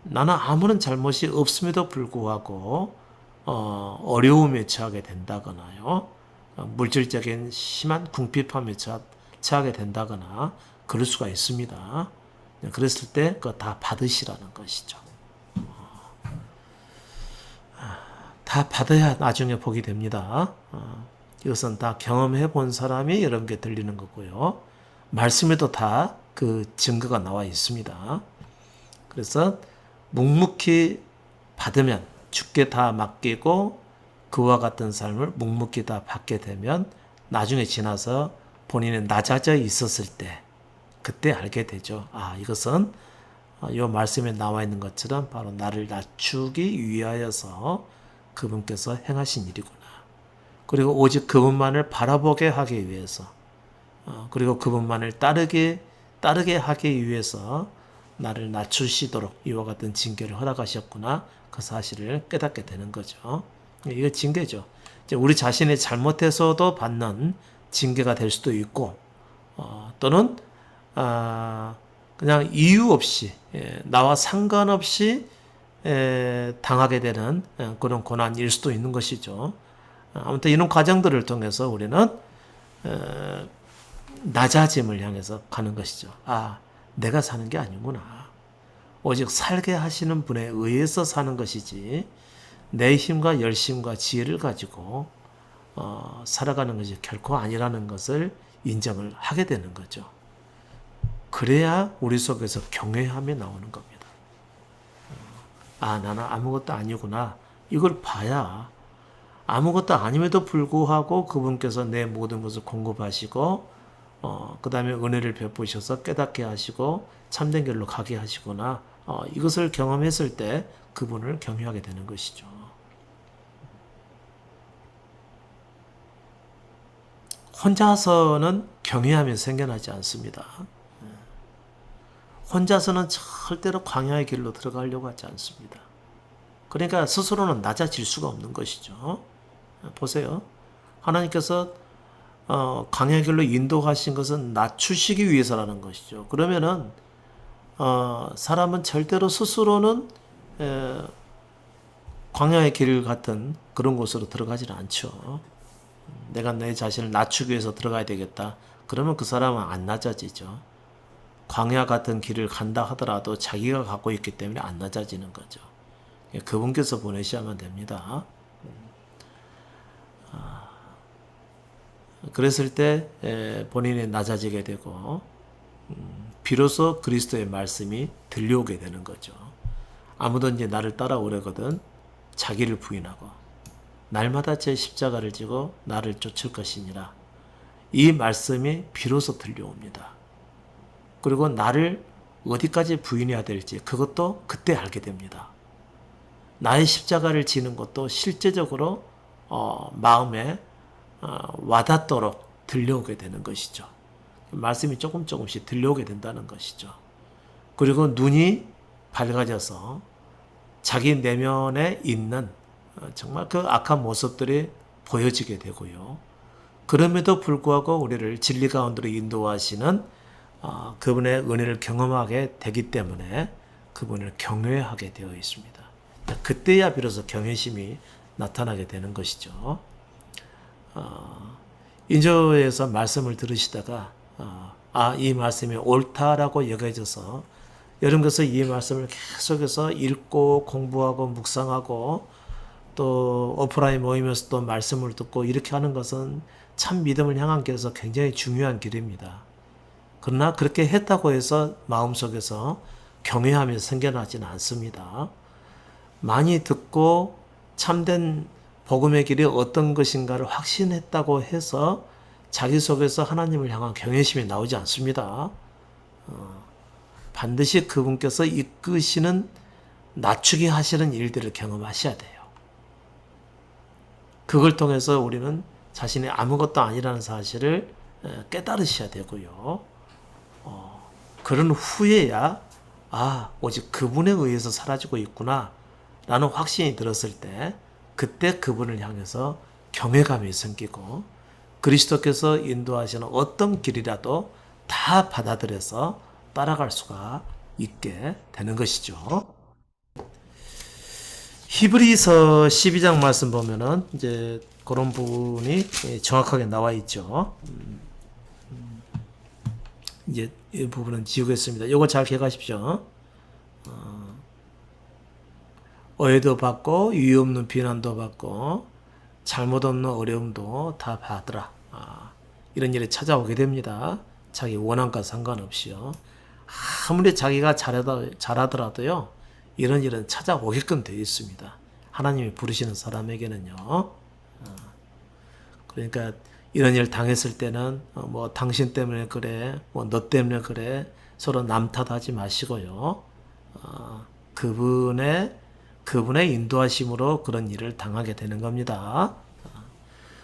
나는 아무런 잘못이 없음에도 불구하고 어려움에 처하게 된다거나요, 물질적인 심한 궁핍함에 처하게 된다거나 그럴 수가 있습니다. 그랬을 때 그거 다 받으시라는 것이죠. 다 받아야 나중에 복이 됩니다. 이것은 다 경험해 본 사람이 여러분께 들리는 거고요. 말씀에도 다 그 증거가 나와 있습니다. 그래서 묵묵히 받으면, 주께 다 맡기고 그와 같은 삶을 묵묵히 다 받게 되면 나중에 지나서 본인이 낮아져 있었을 때 그때 알게 되죠. 아, 이것은 이 말씀에 나와 있는 것처럼 바로 나를 낮추기 위하여서 그분께서 행하신 일이구나. 그리고 오직 그분만을 바라보게 하기 위해서, 그리고 그분만을 따르게 하기 위해서 나를 낮추시도록 이와 같은 징계를 허락하셨구나. 그 사실을 깨닫게 되는 거죠. 이거 징계죠. 우리 자신이 잘못해서도 받는 징계가 될 수도 있고, 또는 그냥 이유 없이, 나와 상관없이 당하게 되는 그런 고난일 수도 있는 것이죠. 아무튼 이런 과정들을 통해서 우리는 낮아짐을 향해서 가는 것이죠. 아, 내가 사는 게 아니구나. 오직 살게 하시는 분에 의해서 사는 것이지 내 힘과 열심과 지혜를 가지고 살아가는 것이 결코 아니라는 것을 인정을 하게 되는 거죠. 그래야 우리 속에서 경외함이 나오는 겁니다. 아, 나는 아무것도 아니구나. 이걸 봐야 아무것도 아님에도 불구하고 그분께서 내 모든 것을 공급하시고 그 다음에 은혜를 베푸셔서 깨닫게 하시고 참된 길로 가게 하시구나. 이것을 경험했을 때 그분을 경외하게 되는 것이죠. 혼자서는 경외함이 생겨나지 않습니다. 혼자서는 절대로 광야의 길로 들어가려고 하지 않습니다. 그러니까 스스로는 낮아질 수가 없는 것이죠. 보세요. 하나님께서 광야의 길로 인도하신 것은 낮추시기 위해서라는 것이죠. 그러면은 사람은 절대로 스스로는 광야의 길 같은 그런 곳으로 들어가지는 않죠. 내가 내 자신을 낮추기 위해서 들어가야 되겠다. 그러면 그 사람은 안 낮아지죠. 광야 같은 길을 간다 하더라도 자기가 갖고 있기 때문에 안 낮아지는 거죠. 그분께서 보내셔야만 됩니다. 그랬을 때 본인이 낮아지게 되고 비로소 그리스도의 말씀이 들려오게 되는 거죠. 아무든지 나를 따라오려거든 자기를 부인하고 날마다 제 십자가를 지고 나를 쫓을 것이니라. 이 말씀이 비로소 들려옵니다. 그리고 나를 어디까지 부인해야 될지 그것도 그때 알게 됩니다. 나의 십자가를 지는 것도 실제적으로 마음에 와닿도록 들려오게 되는 것이죠. 말씀이 조금씩 들려오게 된다는 것이죠. 그리고 눈이 밝아져서 자기 내면에 있는 정말 그 악한 모습들이 보여지게 되고요. 그럼에도 불구하고 우리를 진리 가운데로 인도하시는 그분의 은혜를 경험하게 되기 때문에 그분을 경외하게 되어 있습니다. 그때야 비로소 경외심이 나타나게 되는 것이죠. 인조에서 말씀을 들으시다가 이 말씀이 옳다라고 여겨져서 여러분께서 이 말씀을 계속해서 읽고 공부하고 묵상하고 또 오프라인 모임에서 또 말씀을 듣고 이렇게 하는 것은 참 믿음을 향한 길에서 굉장히 중요한 길입니다. 그러나 그렇게 했다고 해서 마음속에서 경외함이 생겨나지는 않습니다. 많이 듣고 참된 복음의 길이 어떤 것인가를 확신했다고 해서 자기 속에서 하나님을 향한 경외심이 나오지 않습니다. 반드시 그분께서 이끄시는 낮추게 하시는 일들을 경험하셔야 돼요. 그걸 통해서 우리는 자신이 아무것도 아니라는 사실을 깨달으셔야 되고요. 그런 후에야 오직 그분에 의해서 사라지고 있구나 라는 확신이 들었을 때 그때 그분을 향해서 경외감이 생기고 그리스도께서 인도하시는 어떤 길이라도 다 받아들여서 따라갈 수가 있게 되는 것이죠. 히브리서 12장 말씀 보면은 이제 그런 부분이 정확하게 나와 있죠. 이제 이 부분은 지우겠습니다. 이거 잘 기억하십시오. 오해도 받고 유의 없는 비난도 받고 잘못 없는 어려움도 다 받으라. 이런 일이 찾아오게 됩니다. 자기 원함과 상관없이요. 아무리 자기가 잘하더라도요. 이런 일은 찾아오게끔 되어 있습니다. 하나님이 부르시는 사람에게는요. 그러니까 이런 일 당했을 때는 뭐 당신 때문에 그래, 뭐 너 때문에 그래 서로 남 탓하지 마시고요. 그분의 인도하심으로 그런 일을 당하게 되는 겁니다.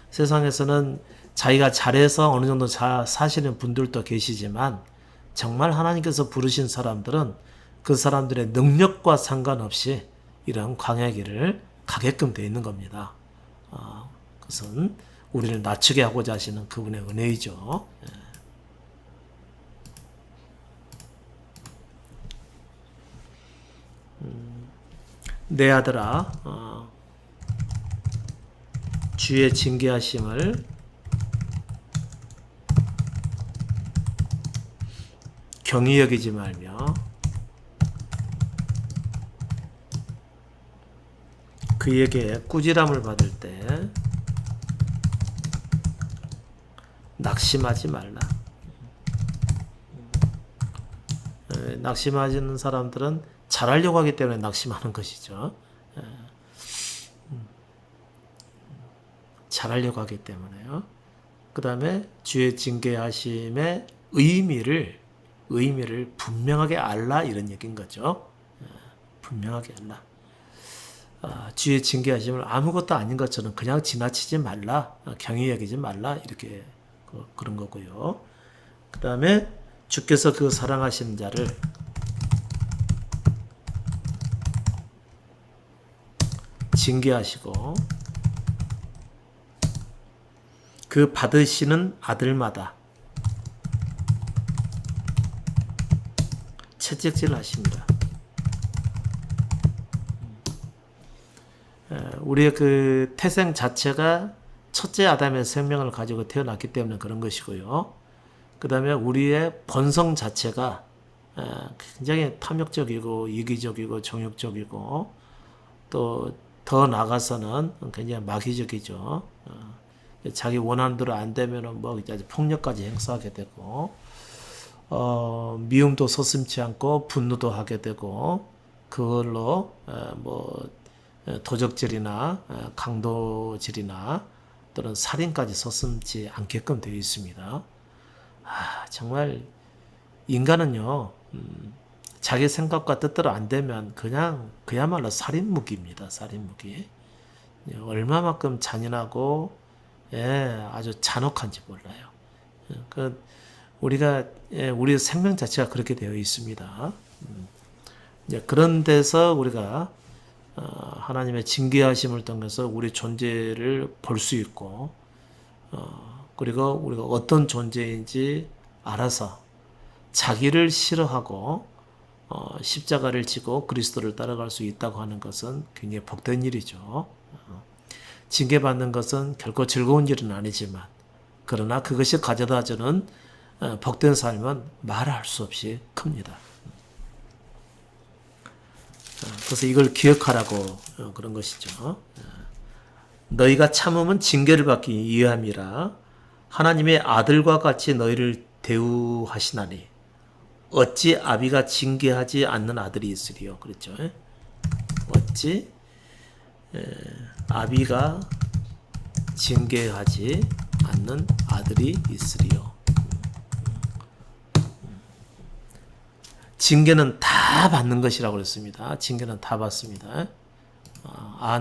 세상에서는 자기가 잘해서 어느 정도 사시는 분들도 계시지만 정말 하나님께서 부르신 사람들은 그 사람들의 능력과 상관없이 이런 광야 길을 가게끔 되어 있는 겁니다. 그것은 우리를 낮추게 하고자 하시는 그분의 은혜이죠. 내 아들아, 주의 징계하심을 경히 여기지 말며 그에게 꾸지람을 받을 때 낙심하지 말라. 낙심하는 사람들은 잘하려고 하기 때문에 낙심하는 것이죠. 잘하려고 하기 때문에요. 그 다음에 주의 징계하심의 의미를 분명하게 알라 이런 얘기인 거죠. 분명하게 알라. 주의 징계하심을 아무것도 아닌 것처럼 그냥 지나치지 말라, 경히 여기지 말라 이렇게 그런 거고요. 그 다음에 주께서 그 사랑하신 자를 징계하시고 그 받으시는 아들마다 채찍질 하십니다. 우리의 그 태생 자체가 첫째 아담의 생명을 가지고 태어났기 때문에 그런 것이고요. 그 다음에 우리의 본성 자체가 굉장히 탐욕적이고 이기적이고 정욕적이고 또 더 나아가서는 굉장히 마귀적이죠. 자기 원하는 대로 안 되면은 뭐 이제 폭력까지 행사하게 되고, 미움도 서슴지 않고 분노도 하게 되고, 그걸로 뭐 도적질이나 강도질이나 또는 살인까지 서슴지 않게끔 되어 있습니다. 정말 인간은요, 자기 생각과 뜻대로 안 되면 그냥 그야말로 살인무기입니다. 살인무기. 얼마만큼 잔인하고 아주 잔혹한지 몰라요. 우리가 우리 생명 자체가 그렇게 되어 있습니다. 그런 데서 우리가 하나님의 징계하심을 통해서 우리 존재를 볼 수 있고, 그리고 우리가 어떤 존재인지 알아서 자기를 싫어하고 십자가를 지고 그리스도를 따라갈 수 있다고 하는 것은 굉장히 복된 일이죠. 징계받는 것은 결코 즐거운 일은 아니지만, 그러나 그것이 가져다주는 복된 삶은 말할 수 없이 큽니다. 그래서 이걸 기억하라고 그런 것이죠. 너희가 참음은 징계를 받기 위함이라 하나님의 아들과 같이 너희를 대우하시나니 어찌 아비가 징계하지 않는 아들이 있으리요. 그랬죠. 어찌 아비가 징계하지 않는 아들이 있으리요. 징계는 다 받는 것이라고 그랬습니다. 징계는 다 받습니다.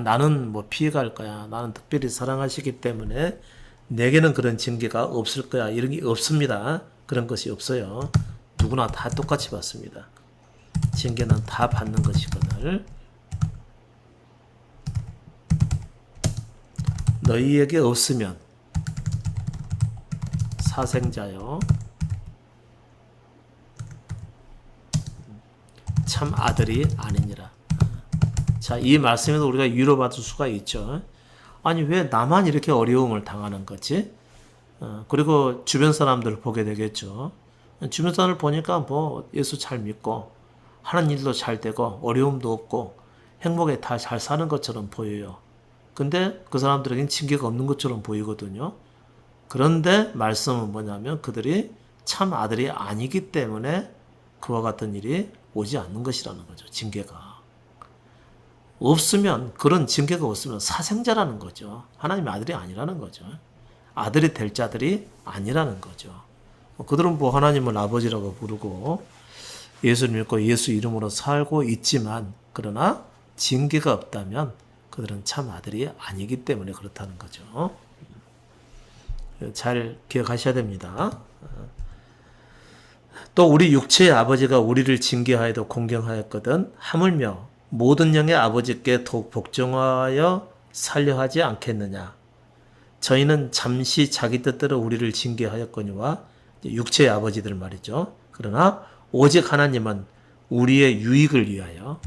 나는 뭐 피해갈 거야. 나는 특별히 사랑하시기 때문에 내게는 그런 징계가 없을 거야. 이런 게 없습니다. 그런 것이 없어요. 누구나 다 똑같이 받습니다. 징계는 다 받는 것이거늘. 너희에게 없으면 사생자요 참 아들이 아니니라. 자, 이 말씀에도 우리가 위로받을 수가 있죠. 아니, 왜 나만 이렇게 어려움을 당하는 거지? 그리고 주변 사람들을 보게 되겠죠. 주변 사람을 보니까 뭐 예수 잘 믿고 하는 일도 잘 되고 어려움도 없고 행복에 다 잘 사는 것처럼 보여요. 근데 그 사람들에게는 징계가 없는 것처럼 보이거든요. 그런데 말씀은 뭐냐면 그들이 참 아들이 아니기 때문에 그와 같은 일이 오지 않는 것이라는 거죠. 징계가. 없으면, 그런 징계가 없으면 사생자라는 거죠. 하나님의 아들이 아니라는 거죠. 아들이 될 자들이 아니라는 거죠. 그들은 뭐 하나님을 아버지라고 부르고 예수를 믿고 예수 이름으로 살고 있지만, 그러나 징계가 없다면 그들은 참 아들이 아니기 때문에 그렇다는 거죠. 잘 기억하셔야 됩니다. 또 우리 육체의 아버지가 우리를 징계하여도 공경하였거든 하물며 모든 영의 아버지께 더욱 복종하여 살려 하지 않겠느냐. 저희는 잠시 자기 뜻대로 우리를 징계하였거니와, 육체의 아버지들 말이죠. 그러나 오직 하나님은 우리의 유익을 위하여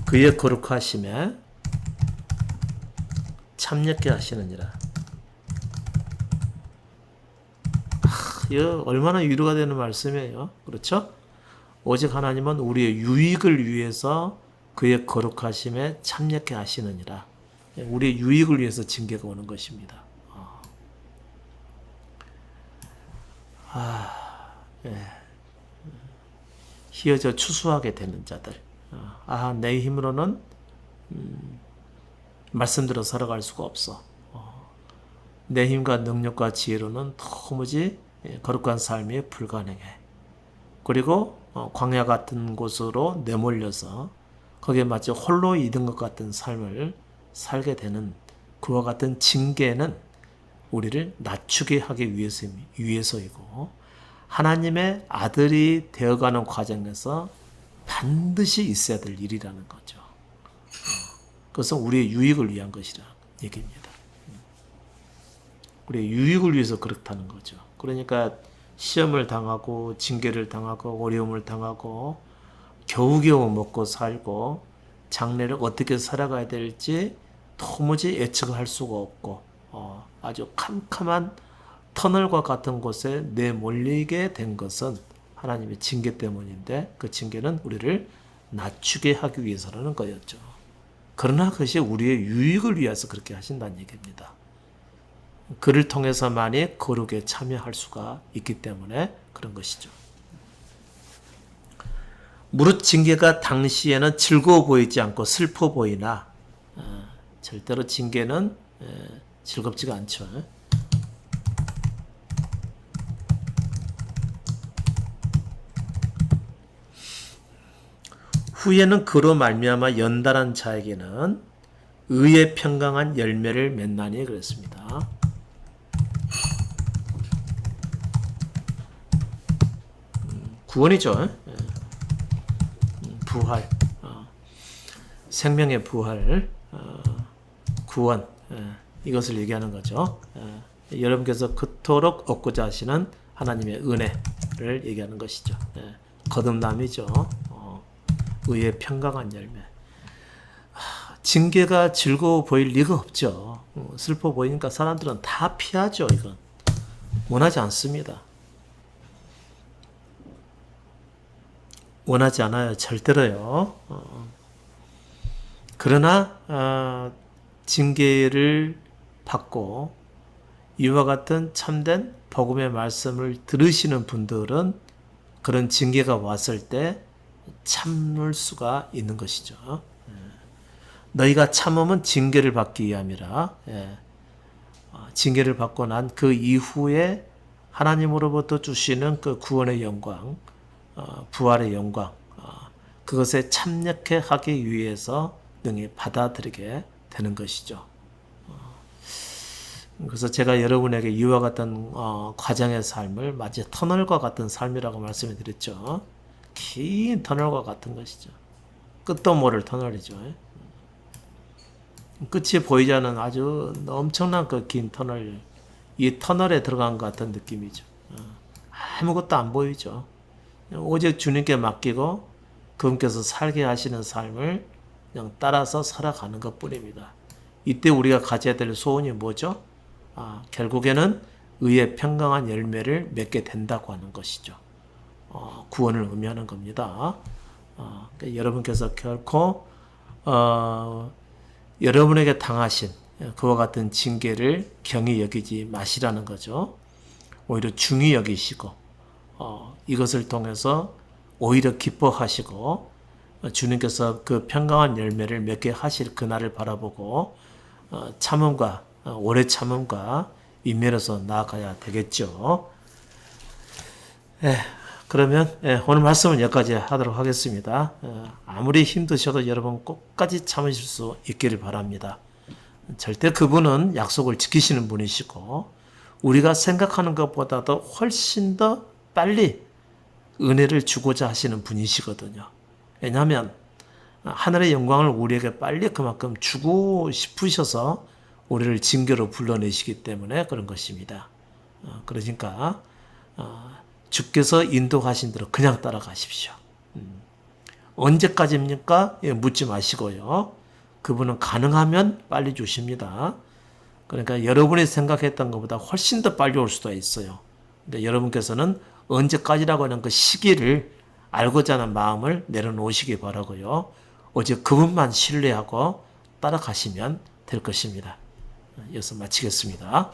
그의 거룩하심에 참여케 하시느니라. 이거 얼마나 위로가 되는 말씀이에요. 그렇죠? 오직 하나님은 우리의 유익을 위해서 그의 거룩하심에 참여케 하시느니라. 우리의 유익을 위해서 징계가 오는 것입니다. 예. 희어져 추수하게 되는 자들. 내 힘으로는 말씀대로 살아갈 수가 없어. 내 힘과 능력과 지혜로는 도무지 거룩한 삶이 불가능해. 그리고 광야 같은 곳으로 내몰려서 거기에 마치 홀로 있는 것 같은 삶을 살게 되는 그와 같은 징계는 우리를 낮추게 하기 위해서이고, 하나님의 아들이 되어가는 과정에서 반드시 있어야 될 일이라는 거죠. 그것은 우리의 유익을 위한 것이라 얘기입니다. 우리의 유익을 위해서 그렇다는 거죠. 그러니까 시험을 당하고 징계를 당하고 어려움을 당하고 겨우겨우 먹고 살고 장래를 어떻게 살아가야 될지 도무지 예측할 수가 없고 아주 캄캄한 터널과 같은 곳에 내몰리게 된 것은 하나님의 징계 때문인데, 그 징계는 우리를 낮추게 하기 위해서라는 거였죠. 그러나 그것이 우리의 유익을 위해서 그렇게 하신다는 얘기입니다. 그를 통해서만이 거룩에 참여할 수가 있기 때문에 그런 것이죠. 무릇 징계가 당시에는 즐거워 보이지 않고 슬퍼 보이나, 절대로 징계는 즐겁지가 않죠. 후에는 그로 말미암아 연단한 자에게는 의의 평강한 열매를 맺나니 그랬습니다. 구원이죠. 부활, 생명의 부활, 구원, 이것을 얘기하는 거죠. 여러분께서 그토록 얻고자 하시는 하나님의 은혜를 얘기하는 것이죠. 거듭남이죠. 의의 평강한 열매. 징계가 즐거워 보일 리가 없죠. 슬퍼 보이니까 사람들은 다 피하죠. 이건 원하지 않습니다. 원하지 않아요. 절대로요. 그러나 징계를 받고 이와 같은 참된 복음의 말씀을 들으시는 분들은 그런 징계가 왔을 때 참을 수가 있는 것이죠. 너희가 참음은 징계를 받기 위함이라. 징계를 받고 난 그 이후에 하나님으로부터 주시는 그 구원의 영광, 부활의 영광, 그것에 참여케 하기 위해서 능히 받아들이게 되는 것이죠. 그래서 제가 여러분에게 이와 같은 과정의 삶을 마치 터널과 같은 삶이라고 말씀을 드렸죠. 긴 터널과 같은 것이죠. 끝도 모를 터널이죠. 끝이 보이지 않는 아주 엄청난 그 긴 터널, 이 터널에 들어간 것 같은 느낌이죠. 아무것도 안 보이죠. 오직 주님께 맡기고 그분께서 살게 하시는 삶을 그냥 따라서 살아가는 것 뿐입니다. 이때 우리가 가져야 될 소원이 뭐죠? 결국에는 의의 평강한 열매를 맺게 된다고 하는 것이죠. 구원을 의미하는 겁니다. 그러니까 여러분께서 결코 여러분에게 당하신 그와 같은 징계를 경히 여기지 마시라는 거죠. 오히려 중히 여기시고 이것을 통해서 오히려 기뻐하시고 주님께서 그 평강한 열매를 맺게 하실 그날을 바라보고 참음과 오래 참음과 인면에서 나아가야 되겠죠. 그러면 오늘 말씀은 여기까지 하도록 하겠습니다. 아무리 힘드셔도 여러분 끝까지 참으실 수 있기를 바랍니다. 절대 그분은 약속을 지키시는 분이시고 우리가 생각하는 것보다도 훨씬 더 빨리 은혜를 주고자 하시는 분이시거든요. 왜냐하면 하늘의 영광을 우리에게 빨리 그만큼 주고 싶으셔서 우리를 징계로 불러내시기 때문에 그런 것입니다. 그러니까 주께서 인도하신 대로 그냥 따라가십시오. 언제까지입니까? 묻지 마시고요. 그분은 가능하면 빨리 주십니다. 그러니까 여러분이 생각했던 것보다 훨씬 더 빨리 올 수도 있어요. 근데 여러분께서는 언제까지라고 하는 그 시기를 알고자 하는 마음을 내려놓으시기 바라고요. 오직 그분만 신뢰하고 따라가시면 될 것입니다. 여기서 마치겠습니다.